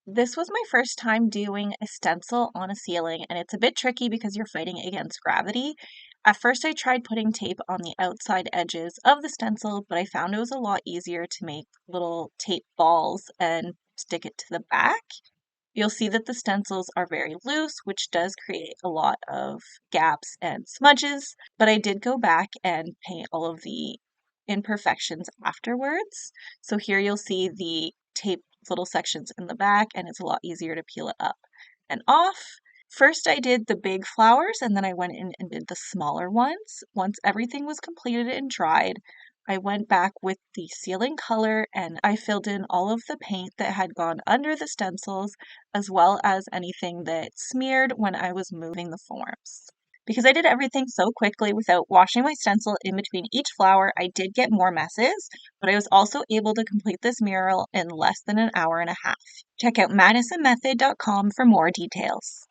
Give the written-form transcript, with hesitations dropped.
This was my first time doing a stencil on a ceiling, and it's a bit tricky because you're fighting against gravity. At first, I tried putting tape on the outside edges of the stencil, but I found it was a lot easier to make little tape balls and stick it to the back. You'll see that the stencils are very loose, which does create a lot of gaps and smudges, but I did go back and paint all of the imperfections afterwards. So here you'll see the taped little sections in the back, and it's a lot easier to peel it up and off. First, I did the big flowers, and then I went in and did the smaller ones. Once everything was completed and dried, I went back with the ceiling color and I filled in all of the paint that had gone under the stencils, as well as anything that smeared when I was moving the forms. Because I did everything so quickly without washing my stencil in between each flower, I did get more messes, but I was also able to complete this mural in less than an hour and a half. Check out madisonmethod.com for more details.